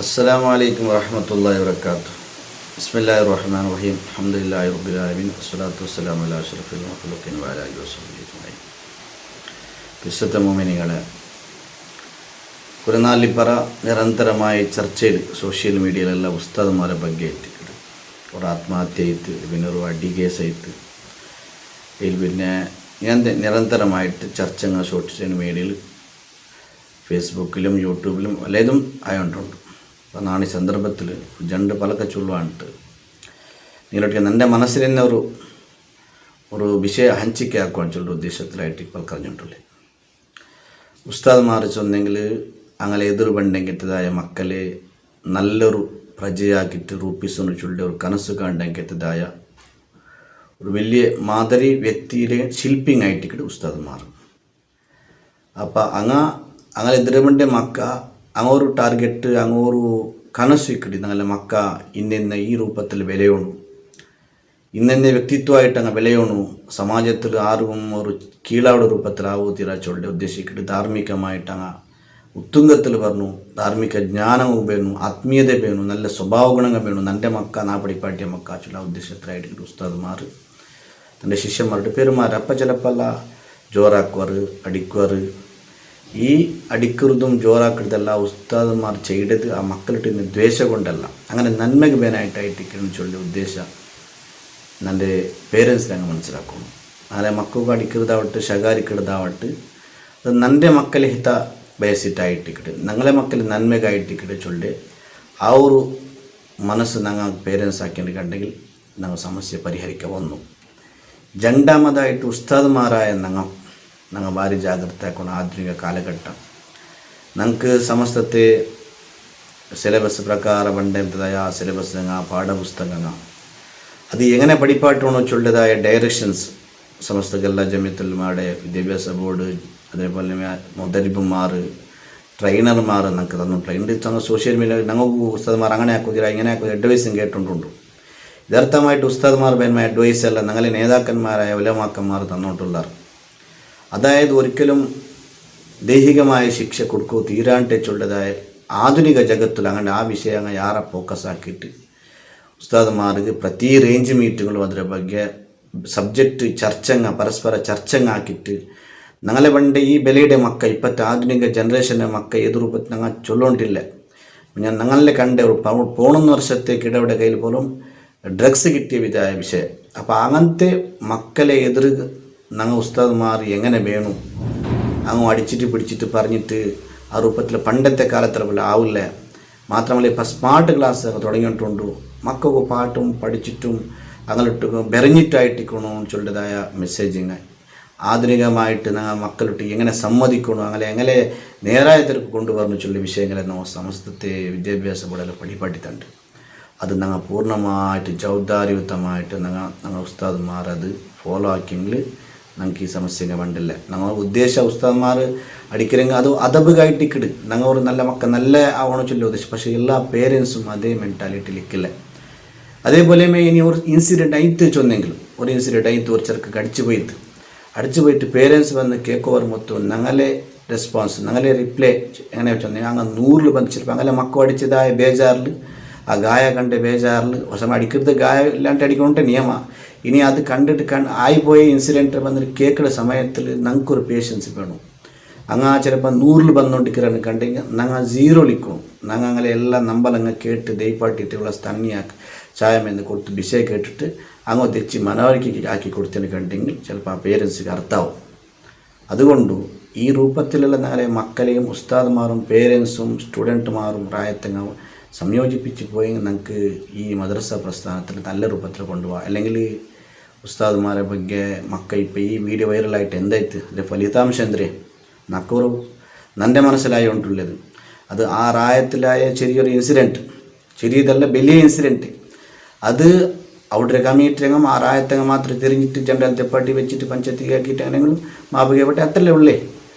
അസ്സലാമു അലൈക്കും വറഹ്മത്തുള്ളാഹി വബറകാതുഹു. ബിസ്മില്ലാഹിർ റഹ്മാനിർ റഹീം. അൽഹംദുലില്ലാഹി റബ്ബിൽ ആലമീൻ. വസ്സലാത്തു വസ്സലാമു അലാ അഷ്റഫിൽ മഖ്ലൂഖീൻ വഅലാ ആലിഹി വസഹ്ബിഹി അജ്മഈൻ. വിശുദ്ധ മുഅ്മിനീങ്ങളെ, കുരുനാലിപ്പറ നിരന്തരമായി ചർച്ചയിൽ സോഷ്യൽ മീഡിയയിലെല്ലാം ഉസ്താദുമാരെ ಬಗ್ಗೆ എത്തിക്കിട്ട് ഒരു ആത്മഹത്യ ആയിട്ട് പിന്നെ ഒരു അടി കേസായിട്ട് ഇതിൽ പിന്നെ ഞാൻ നിരന്തരമായിട്ട് ചർച്ചകൾ സോഷ്യൽ മീഡിയയിൽ ഫേസ്ബുക്കിലും യൂട്യൂബിലും പലതും ആയതുകൊണ്ടുണ്ട്. അപ്പോൾ നാളെ ഈ സന്ദർഭത്തിൽ ജണ്ട് പലക്കെ ചൊല്ലുവാനിട്ട് നിങ്ങളൊക്കെ എൻ്റെ മനസ്സിൽ തന്നെ ഒരു വിഷയ ഹഞ്ചിക്ക് ആക്കുവാൻ ചൊല്ലുന്ന ഉദ്ദേശത്തിലായിട്ട് ഇപ്പോൾ പറഞ്ഞിട്ടുള്ളേ. ഉസ്താദ്മാർ ചൊന്നെങ്കിൽ അങ്ങനെ എതിർ പണ്ടെങ്കിത്തതായ മക്കളെ നല്ലൊരു പ്രജയാക്കിയിട്ട് റൂപ്പീസൊന്ന് ചൊല്ലി ഒരു കനസ് കണ്ടെങ്കിത്തതായ ഒരു വലിയ മാതിരി വ്യക്തിയിലെ ശില്പിങ് ആയിട്ടിട്ട് ഉസ്താദ്മാർ. അപ്പം അങ്ങനെ എതിരവൻ്റെ മക്ക അങ്ങൊരു ടാർഗറ്റ് അങ്ങൊരു കനസു ഇക്കടി ഞങ്ങളുടെ മക്ക ഇന്ന ഈ രൂപത്തിൽ വിലയോണു, ഇന്ന വ്യക്തിത്വമായിട്ട് അങ്ങ് വിലയോണു, സമാജത്തിൽ ആർക്കും ഒരു കീഴാവുടെ രൂപത്തിലാവൂ തീരാച്ചോളുടെ ഉദ്ദേശിച്ചിട്ട് ധാർമ്മികമായിട്ട് അങ്ങ് ഉത്തുംഗത്തിൽ പറഞ്ഞു, ധാർമ്മിക ജ്ഞാനം വേണു, ആത്മീയത വേണു, നല്ല സ്വഭാവ ഗുണങ്ങൾ വേണു, എൻ്റെ മക്ക നാ പഠിപ്പാട്ടിയ മക്ക ചൊല്ല ഉദ്ദേശത്തിലായിട്ട് ഉസ്താദ്മാർ തൻ്റെ ശിഷ്യന്മാരുടെ പെരുമാറും. അപ്പം ചിലപ്പോൾ ജോറാക്കുവാർ, അടിക്കുവാർ. ഈ അടിക്കുന്നതും ജോറാക്കുന്നതല്ല ഉസ്താദന്മാർ ചെയ്തത് ആ മക്കളിട്ട് ഇന്ന് ദ്വേഷം കൊണ്ടല്ല, അങ്ങനെ നന്മയ്ക്ക് വേനായിട്ടായിട്ടിരിക്കണം ചൊല്ലി ഉദ്ദേശം എൻ്റെ പേരൻസിനെ അങ്ങ് മനസ്സിലാക്കുന്നു. അങ്ങനെ മക്കൾക്ക് അടിക്കുന്നതാവട്ടെ ശകാരിക്കുന്നതാവട്ടെ അത് നൻ്റെ മക്കളെ ഹിത ബയസിട്ടായിട്ടിക്കട്ടെ, ഞങ്ങളെ മക്കൾ നന്മയ്ക്കായിട്ടിക്കട്ടെ ചൊല്ലി ആ ഒരു മനസ്സ് ഞങ്ങൾ പേരൻസ് ആക്കിയിട്ടുണ്ടെങ്കിൽ ഞങ്ങൾ സമസ്യ പരിഹരിക്കാൻ വന്നു. രണ്ടാമതായിട്ട് ഉസ്താദുമാരായ ഞങ്ങൾ ഭാരി ജാഗ്രത ആക്കണം. ആധുനിക കാലഘട്ടം ഞങ്ങൾക്ക് സമസ്തത്തെ സിലബസ് പ്രകാരം പണ്ടേതായ സിലബസ് പാഠപുസ്തകങ്ങൾ അത് എങ്ങനെ പഠിപ്പാട്ടണോ ചൊല്ലതായ ഡയറക്ഷൻസ് സമസ്ത കേരള ജമിയത്തുലമായുടെ വിദ്യാഭ്യാസ ബോർഡ്, അതേപോലെ മുദരിബുമാർ, ട്രെയിനർമാർ ഞങ്ങൾക്ക് തന്നിട്ടുണ്ട്. ഇത് സോഷ്യൽ മീഡിയ ഞങ്ങൾക്ക് ഉസ്താദ്മാർ അങ്ങനെ ആക്കുതിര ഇങ്ങനെ ആക്കുക അഡ്വൈസും കേട്ടിട്ടുണ്ട്. യഥാർത്ഥമായിട്ട് ഉസ്താദ്മാർ വേന്മ അഡ്വൈസ് അല്ല ഞങ്ങളെ നേതാക്കന്മാരായ ഉലമാക്കന്മാർ തന്നോട്ടുള്ളവർ. അതായത് ഒരിക്കലും ദൈഹികമായ ശിക്ഷ കൊടുക്കൂ തീരാണ്ടിച്ചുള്ളതായ ആധുനിക ജഗത്തിൽ അങ്ങനെ ആ വിഷയം യാറെ ഫോക്കസ് ആക്കിയിട്ട് ഉസ്താദ്മാർക്ക് പ്രതി റേഞ്ച് മീറ്റിങ്ങുകളും അതിൻ്റെ ಬಗ್ಗೆ സബ്ജക്റ്റ് ചർച്ചങ്ങ പരസ്പര ചർച്ചങ്ങ ആക്കിയിട്ട് ഞങ്ങളെ പണ്ട് ഈ ബലയുടെ മക്ക ഇപ്പോഴത്തെ ആധുനിക ജനറേഷൻ്റെ മക്ക ഏത് രൂപത്തിൽ ഞങ്ങൾ ചൊല്ലോണ്ടില്ല. ഞാൻ ഞങ്ങളെ കണ്ട ഒരു 3 വർഷത്തേക്ക് ഇടവിടെ കയ്യിൽ പോലും ഡ്രഗ്സ് കിട്ടിയ വിധമായ വിഷയം. അപ്പോൾ അങ്ങനത്തെ മക്കളെ എതിർ ഞങ്ങൾ ഉസ്താദ്മാർ എങ്ങനെ വേണം അങ്ങ് അടിച്ചിട്ട് പിടിച്ചിട്ട് പറഞ്ഞിട്ട് ആ രൂപത്തിൽ പണ്ടത്തെ കാലത്തിൽ പോലെ ആവില്ല. മാത്രമല്ല ഇപ്പം സ്മാർട്ട് ക്ലാസ് തുടങ്ങിയിട്ടുണ്ട്. മക്കൾക്ക് പാട്ടും പഠിച്ചിട്ടും അങ്ങോട്ട് ബെറിഞ്ഞിട്ടായിട്ടിക്കണോ ചൊല്ലതായ മെസ്സേജിങ് ആധുനികമായിട്ട് ഞങ്ങൾ മക്കളിട്ട് എങ്ങനെ സമ്മതിക്കണോ എങ്ങനെ നേരായ തിരക്ക് കൊണ്ടുവരണം ചൊല്ലിയ വിഷയങ്ങളെ നമ്മൾ സമസ്തത്തെ വിദ്യാഭ്യാസ ബോർഡിൽ പഠിപ്പാട്ടിത്തുണ്ട്. അത് ഞങ്ങൾ പൂർണ്ണമായിട്ട് ജവാബ്ദാരിയുക്തമായിട്ട് ഞങ്ങൾ ഉസ്താദ്മാർ അത് ഫോളോ ആക്കിയെങ്കിൽ ഞങ്ങൾക്ക് ഈ സമസ്യകൾ വേണ്ടില്ല. ഞങ്ങൾ ഉദ്ദേശ ഉസ്താദ്മാർ അടിക്കലെങ്കിൽ അത് അതബായിട്ടിക്കിട് ഞങ്ങൾ ഒരു നല്ല മക്ക നല്ല ആവണം ചൊല്ലി ഉദ്ദേശിച്ചു. പക്ഷേ എല്ലാ പേരൻസും അതേ മെൻറ്റാലിറ്റിയിലിക്കില്ല. അതേപോലെ ഇനി ഒരു ഇൻസിഡൻറ്റ് ആയിട്ട് ചൊന്നെങ്കിൽ ഒരു ഇൻസിഡൻറ്റ് ആയിട്ട് ഒരു ചെറുക്ക് അടിച്ചു പോയിട്ട് പേരൻസ് വന്ന് കേൾക്കുവാർ മൊത്തം ഞങ്ങളെ റെസ്പോൺസ് ഞങ്ങളെ റിപ്ലൈ എങ്ങനെ ചൊന്നെങ്കിൽ അങ്ങ് 100 ಬಂದು ചിലപ്പോൾ അങ്ങനെ മക്ക അടിച്ചതായ ബേജാറിൽ ആ ഗായ കണ്ട ബേജാറിൽ വശം അടിക്കുന്നത് ഗായ ഇല്ലാണ്ട് അടിക്കൊണ്ട് നിയമ. ഇനി അത് കണ്ടിട്ട് ആയിപ്പോയ ഇൻസിഡൻറ്റ് വന്നിട്ട് കേൾക്കുന്ന സമയത്തിൽ ഞങ്ങൾക്കൊരു പേഷ്യൻസ് വേണം. അങ്ങ് ചിലപ്പോൾ 100 ಬಂದುകൊണ്ടിരിക്കുകയാണ് കണ്ടെങ്കിൽ ഞങ്ങൾ 0 നിൽക്കണം. ഞങ്ങൾ അങ്ങനെ എല്ലാം നമ്പലങ്ങ് കേട്ട് ദൈപ്പാട്ടിട്ടുള്ള തണ്ണിയാക്കി ചായമെന്ന് കൊടുത്ത് വിഷയം കേട്ടിട്ട് അങ്ങ് തെച്ചി മനോഹരിക്ക് ആക്കി കൊടുത്തതിന് കണ്ടെങ്കിൽ ചിലപ്പോൾ ആ പേരൻസിന് അർത്ഥമാവും. അതുകൊണ്ട് ഈ രൂപത്തിലുള്ള ഞങ്ങളെ മക്കളെയും ഉസ്താദ്മാരും പേരൻസും സ്റ്റുഡൻറ്റുമാരും പ്രായത്തങ്ങ സംയോജിപ്പിച്ച് പോയെങ്കിൽ ഞങ്ങൾക്ക് ഈ മദ്രസ പ്രസ്ഥാനത്തിൽ നല്ല രൂപത്തിൽ കൊണ്ടുപോകാം. അല്ലെങ്കിൽ ഉസ്താദ്മാരെ ಬಗ್ಗೆ മക്ക ഇപ്പോൾ ഈ വീഡിയോ വൈറലായിട്ട് എന്തായിട്ട് അതിൻ്റെ ഫലിതാംശം എന്തേ നക്കൂറ് എൻ്റെ മനസ്സിലായിട്ടുള്ളത് അത് ആ പ്രായത്തിലായ ചെറിയൊരു ഇൻസിഡൻറ്റ്, ചെറിയതല്ല വലിയ ഇൻസിഡൻറ്റ്. അത് അവിടെ കമ്മിറ്റിയങ്ങും ആ പ്രായത്തങ്ങ മാത്രം തിരിഞ്ഞിട്ട് ജനറൽ തെപ്പാട്ടി വെച്ചിട്ട് പഞ്ചായത്ത് ആക്കിയിട്ട് അങ്ങനെങ്കിലും മാപ്പിക്കപ്പെട്ട് അത്രല്ലേ ഉള്ളേ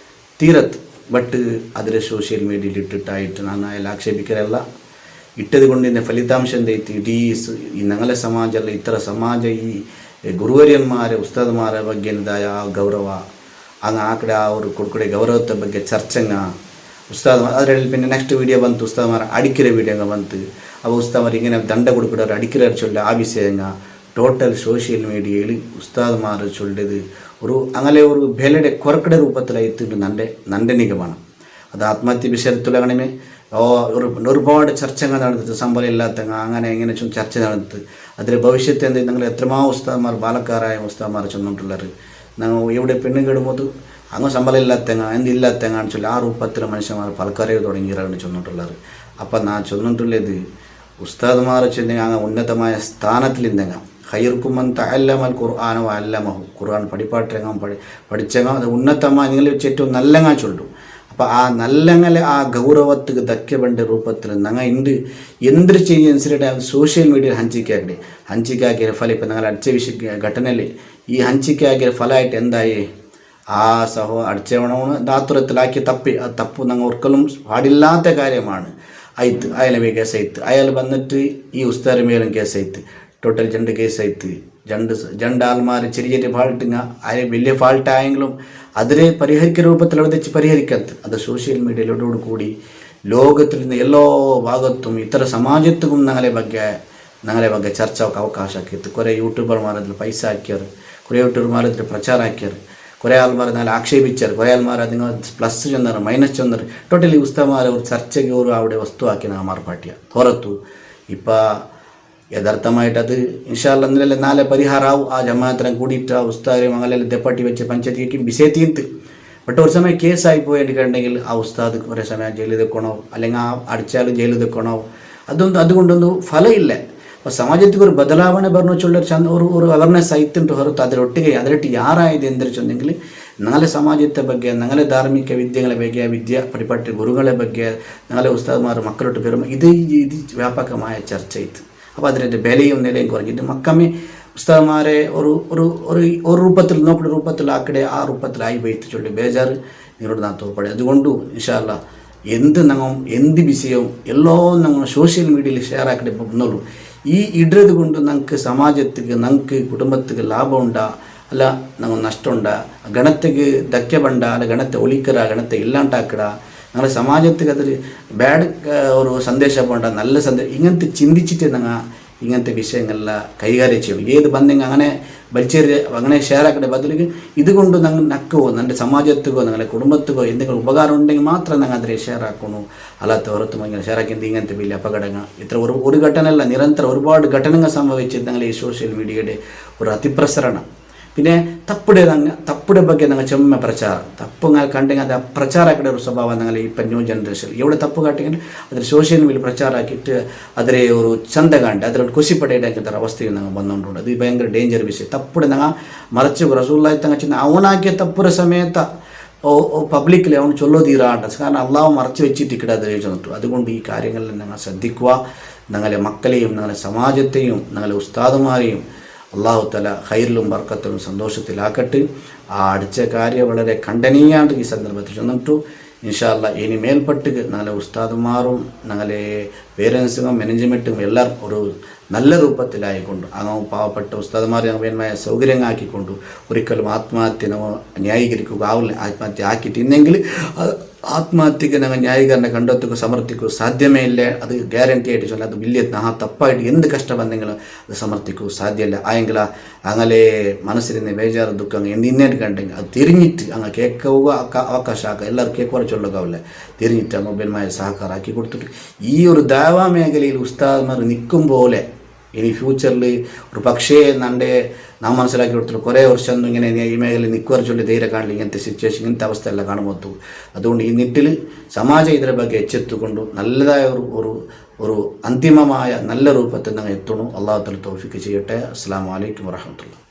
തീരത്ത്. ബട്ട് അതിൽ സോഷ്യൽ മീഡിയയിൽ ഇട്ടിട്ടായിട്ട് ഞാൻ അതിൽ ആക്ഷേപിക്കലല്ല. ഇട്ടത് കൊണ്ട് ഇതിൻ്റെ ഫലിതാംശം എന്തೈತಿ ഇಡೀ ಈ ഞങ്ങളെ സമാജമല്ല ഇത്ര സമാಜ ಈ ಗುರುವರಿಯನ್ಮಾರೆ ಉಸ್ತಾದ್ಮಾರ ಬಗ್ಗೆ ಆ ಗೌರವ ಹಂಗೆ ಆ ಕಡೆ ಅವರು ಕೊಡ್ಕೊಡೆ ಗೌರವದ ಬಗ್ಗೆ ಚರ್ಚೆಂಗ ഉസ്താദ് അതിനിടയിൽ പിന്നെ നെക്സ്റ്റ് വീഡിയോ ಬಂತು ഉസ്താദ്മാർ അടിக்கிற വീഡിയോ ಬಂತು അപ്പോൾ ഉസ്താദ്മാർ ഇങ്ങനെ ദണ്ട കൊടുക്കുന്നവർ അടിക്കിற ചൊല്ല ആ വിഷയങ്ങൾ ടോട്ടൽ സോഷ്യൽ മീഡിയയിൽ ഉസ്താദ്മാർ ചൊല്ലത് അങ്ങനെ ഒരു ബലയുടെ കുറക്കട രൂപത്തിലായിട്ടുണ്ട് നൻ്റെ നിഗമനം അത് ആത്മഹത്യ വിഷയത്തിൽ അങ്ങനെ ഒരുപാട് ചർച്ചകൾ നടന്നിട്ട് സംഭവം ഇല്ലാത്തങ്ങ അങ്ങനെ എങ്ങനെ ചർച്ച നടന്നിട്ട് അതിൽ ഭവിഷ്യത്ത് എന്ത് നിങ്ങൾ എത്രമാ ഉസ്താദ്മാർ ബാലക്കാരായ ഉസ്താദ്മാർ ചെന്നിട്ടുള്ളത് ഞങ്ങൾ ഇവിടെ പെണ്ണ് കേടുമ്പോൾ അങ്ങ് ശമ്പളം ഇല്ലാത്തങ്ങ എന്തില്ലാത്തങ്ങാന്ന് ചൊല്ലി ആ രൂപത്തിൽ മനുഷ്യന്മാർ പലക്കാരെ തുടങ്ങിയാണ് ചെന്നിട്ടുള്ളത് അപ്പം ഞാൻ ചെന്നിട്ടുള്ളത് ഉസ്താദ്മാർ ചെന്നെങ്കിൽ അങ്ങ് ഉന്നതമായ സ്ഥാനത്തിലിരുന്നെങ്ക ഹൈർക്കുമൻ തഅല്ലമൽ ഖുർആന വഅല്ലമഹു ഖുർആൻ പഠിപ്പാട്ടെങ്ങാൻ പഠിച്ചെങ്ങ അത് ഉന്നതമായി നിങ്ങൾ വെച്ച് ഏറ്റവും നല്ലങ്ങ ചൊല്ലും അപ്പോൾ ആ നല്ലങ്ങളെ ആ ಗೌರವಕ್ಕೆ ಧಕ್ಕೆ ಬಂದ ರೂಪത്തിൽ ഞങ്ങൾ എന്തൊരു ചെയ്യുന്നതിനിടെ സോഷ്യൽ മീഡിയയിൽ ഹഞ്ചിക്കാക്കിയ ഫലം ഇപ്പം ഞങ്ങൾ അടിച്ച ഘട്ടനയിൽ ഈ ഹഞ്ചിക്കാക്കിയ ഫലമായിട്ട് എന്തായി ആ അടിച്ചവണമാണ് ദാത്തുരത്തിലാക്കിയ ആ തപ്പ് ഞങ്ങൾ ഒരിക്കലും പാടില്ലാത്ത കാര്യമാണ് ആയിത്ത് അയാളെ മേ കേസായിത്ത് അയാൾ വന്നിട്ട് ഈ ഉസ്താദ് മേലും കേസായിത്ത് ടോട്ടൽ 2 കേസായിത്ത് 2 ആൾമാർ ചെറിയ ഫാൾട്ടിങ്ങ അതിന് വലിയ ഫാൾട്ടായെങ്കിലും അതിനെ പരിഹരിക്കുന്ന രൂപത്തിൽ അവിടെ വെച്ച് പരിഹരിക്കാത്ത അത് സോഷ്യൽ മീഡിയയിലോട് കൂടി ലോകത്തിൽ നിന്ന് എല്ലാ ഭാഗത്തും ഇತರ സമാജത്തിനും ഞങ്ങളെ ಬಗ್ಗೆ ചർച്ച അവകാശ ആക്കിയത് കുറേ യൂട്യൂബർമാർ അതിൽ പൈസ ആക്കിയാറ് കുറേ യൂട്യൂബർമാർ അതിൽ പ്രചാരം ആക്കിയാറ് കുറേ ആൾമാർ നല്ല ആക്ഷേപിച്ചാറ് കുറേ ആൾമാർ അതിന് പ്ലസ് ചെന്നറ് മൈനസ് ചെന്നറ് ടോട്ടലി ഉസ്താദ്മാരെ ഒരു ചർച്ചയ്ക്ക് ഒരു അവിടെ വസ്തു ആക്കി നാമാർ പാട്ടിയ ಹೊರತು ഇപ്പം യഥാർത്ഥമായിട്ട് അത് ഇൻഷാ അല്ലാഹ് ഇന്നലെ നാളെ പരിഹാരമാവും ആ ജമാഅത്തിനെ കൂടിയിട്ട് ആ ഉസ്താദ് മംഗലെല്ലാം ദെപ്പട്ടി വെച്ച് പഞ്ചായത്തിലേക്കും വിഷയത്തീന്ത് ബട്ട് ഒരു സമയം കേസായി പോയിട്ടുണ്ടെങ്കിൽ ആ ഉസ്താദ് കുറേ സമയം ജയിലിൽ നിൽക്കണോ അല്ലെങ്കിൽ ആ അടിച്ചാൽ ജയിലിൽ നിൽക്കണോ അതുകൊണ്ടൊന്നും ഫലമില്ല അപ്പോൾ സമാജത്തിൽ ഒരു ಬದಲಾವಣೆ ಬರno ಚೊಲ್ಲ ഒരു ಅವೇರ್ನೆಸ್ ಆಯ್ತುಂಟು ಹೊರತು ಅದರೊಟ್ಟಿಗೆ ಯಾರಾಯಿದೆ ಎಂದರೆ ಚೊಂದೆಂಗಲಿ ನಾಳೆ ಸಮಾಜದ ಬಗ್ಗೆ ನಾಳೆ ಧಾರ್ಮಿಕ ವಿದ್ಯೆಗಳ ಬಗ್ಗೆ ವಿದ್ಯಾ ಪರಿಪಟ್ಟ ಗುರುಗಳ ಬಗ್ಗೆ ನಾಳೆ ಉಸ್ತಾದ್ಮಾರು ಮಕ್ಕಳೊಟ್ಟು ಬೇರೆ ಇದು ವ್ಯಾಪಕമായ ಚರ್ಚೆ ಇತ್ತು അപ്പോൾ അതിൻ്റെ വിലയും നിലയും കുറഞ്ഞിട്ട് മക്കമ്മേ ഉസ്താദ്മാരെ ഒരു രൂപത്തിൽ നോക്കുന്ന രൂപത്തിൽ ആക്കടെ ആ രൂപത്തിലായി പോയിട്ട് ചൊല്ലി ബേജാറ് നിങ്ങളോട് നാ തോർപ്പടെ അതുകൊണ്ട് ഇൻഷാ അല്ലാഹ് എന്ത് വിഷയവും എല്ലാം ഞങ്ങൾ സോഷ്യൽ മീഡിയയിൽ ഷെയർ ആക്കടെ പോകുന്നുള്ളൂ ഈ ഇടത് കൊണ്ട് ഞങ്ങൾക്ക് സമാജത്തിക്ക് ഞങ്ങൾക്ക് കുടുംബത്തിക്ക് ലാഭമുണ്ടാ അല്ല ഞങ്ങൾ നഷ്ടമുണ്ടാ ഗണത്തിക്ക് ധಕ್ಕೆ ಬಂಡ അല്ല ഗണത്തെ ഒളിക്കറ ഗണത്തെ ഇല്ലാണ്ടാക്കട ഞങ്ങളുടെ സമാജത്തിക്ക് അതിൽ ബാഡ് ഒരു സന്ദേശം പോണ്ട നല്ല സന്ദേശം ഇങ്ങനത്തെ ചിന്തിച്ചിട്ട് ഞങ്ങൾ ഇങ്ങനത്തെ വിഷയങ്ങളെല്ലാം കൈകാര്യം ചെയ്യണം ഏത് ബന്ധങ്ങൾ അങ്ങനെ വലിച്ചേരി അങ്ങനെ ഷെയർ ആക്കേണ്ട ബദലിക്ക് ഇതുകൊണ്ട് ഞങ്ങൾ നക്കോ നമ്മുടെ സമാജത്തിക്കോ ഞങ്ങളുടെ കുടുംബത്തിക്കോ എന്തെങ്കിലും ഉപകാരം ഉണ്ടെങ്കിൽ മാത്രം ഞങ്ങൾ അതിനെ ഷെയർ ആക്കണു അല്ലാത്ത പുറത്തും ഇങ്ങനെ ഷെയർ ആക്കിയത് ഇങ്ങനത്തെ വലിയ അപകടങ്ങൾ ഇത്ര ഒരു ഘട്ടനല്ല നിരന്തരം ഒരുപാട് ഘട്ടനങ്ങൾ സംഭവിച്ചത് ഞങ്ങൾ ഈ സോഷ്യൽ മീഡിയയുടെ ഒരു അതിപ്രസരണം പിന്നെ ತಪ್ಪುಡೆ ಬಗ್ಗೆ ನಂಗೆ ಚೆಮ್ಮೆ ಪ್ರಚಾರ ತಪ್ಪು ಕಂಡೆಂಗೆ ಅದು ಪ್ರಚಾರ ಕಡೆ ഒരു ಸ್ವಭಾವ ನಂಗೆ ಇಪ್ಪ ನ್ಯೂ ಜನರೇಷನ್ ಎವಡೆ ತಪ್ಪು ಕಾಟಿಗೆ ಅದ್ರ ಸೋಷಿಯಲ್ ಮೀಡಿಯಾ ಪ್ರಚಾರ ಹಾಕಿಟ್ಟು ಅದರ ഒരു ಚಂದ ಕಾಂಡೆ ಅದರ ಖುಷಿ ಪಡೆಯಕ್ಕೆ ಅವಸ್ಥೆಗೆ ನಂಗೆ ಬಂದುಂಟು ಅದು ಭಯಂಕರ ಡೇಂಜರ್ ವಿಷಯ ತಪ್ಪುಡೆ ನಂಗೆ ಮರಚು ರಸೂಲುಲ್ಲಾಹಿ ತಂಗ ಚಿನ್ನ ಅವನಾಕಿಯ ತಪ್ಪುರ ಸಮೇತ പബ്ലിക്കിൽ അവൻ ചൊല്ലോതീരാണ്ട് കാരണം അള്ളാഹു മറച്ചു വെച്ചിട്ട് ഇവിടെ അത് എഴുതുന്നുണ്ട് അതുകൊണ്ട് ഈ കാര്യങ്ങളിൽ ഞങ്ങൾ ശ്രദ്ധിക്കുക ഞങ്ങളെ മക്കളെയും ഞങ്ങളെ സമാജത്തെയും ഞങ്ങളെ ഉസ്താദുമാരെയും അള്ളാഹു തആല ഖൈറിലും ബർക്കത്തിലും സന്തോഷത്തിലാക്കട്ടെ ആ അടിച്ച കാര്യം വളരെ ഖണ്ഡനീയമാണ് ഈ സന്ദർഭത്തിൽ ചെന്നിട്ടു ഇൻഷാ അല്ലാഹ് ഇനി മേൽപ്പെട്ട് ഞങ്ങളെ ഉസ്താദുമാരും ഞങ്ങളെ പേരൻസും മാനേജ്മെൻറ്റും എല്ലാവരും ഒരു നല്ല രൂപത്തിലായിക്കൊണ്ട് അങ്ങനെ പാവപ്പെട്ട ഉസ്താദുമാരെ വേണ്ടമായ സൗകര്യങ്ങളാക്കിക്കൊണ്ട് ഒരിക്കലും ആത്മഹത്യ ന്യായീകരിക്കുക ആവില്ല ആത്മഹത്യ ആക്കിയിട്ടില്ലെങ്കിൽ ആത്മഹത്യക്ക് ഞങ്ങൾ ന്യായീകരണം കണ്ടെത്തുക സമർത്ഥിക്കുക സാധ്യമേ ഇല്ല അത് ഗ്യാരണ്ടി ആയിട്ട് ചൊല്ലാം അത് വലിയ തപ്പായിട്ട് എന്ത് കഷ്ടം വന്നെങ്കിലും അത് സമർത്ഥിക്കുക സാധ്യമല്ല ആയെങ്കിൽ അങ്ങനെ മനസ്സിലിരുന്ന് ബേജാറ് ദുഃഖം എന്തിന്നേറ്റ് കണ്ടെങ്കിൽ അത് തിരിഞ്ഞിട്ട് അങ്ങ് കേൾക്കുക അവകാശമാക്കുക എല്ലാവരും കേൾക്കുവാൻ ചൊല്ലുകാവില്ല തിരിഞ്ഞിട്ട് മൊബൈൽമായ സഹകാരാക്കി കൊടുത്തിട്ട് ഈ ഒരു ദാവാ മേഖലയിൽ ഉസ്താദ്മാർ നിൽക്കും പോലെ ഇനി ഫ്യൂച്ചറിൽ ഒരു പക്ഷേ നാം മനസ്സിലാക്കി കൊടുത്തിട്ട് കുറേ വർഷം ഇങ്ങനെ ഈ മേഖലയിൽ നിൽക്കുവാൻ ചൊല്ലി ധൈര്യം കാണില്ല ഇങ്ങനത്തെ സിറ്റുവേഷൻ ഇങ്ങനത്തെ അവസ്ഥയല്ല കാണുമ്പോൾ അതുകൊണ്ട് ഈ നിട്ടിൽ സമാജം ഇതിനെ ಬಗ್ಗೆ എച്ചെത്തുകൊണ്ട് നല്ലതായ ഒരു അന്തിമമായ നല്ല രൂപത്തിൽ ഞങ്ങൾ എത്തണം അള്ളാഹു തആല തൗഫീഖ് ചെയ്യട്ടെ അസ്സലാമു അലൈക്കും വറഹ്മത്തുള്ളാഹി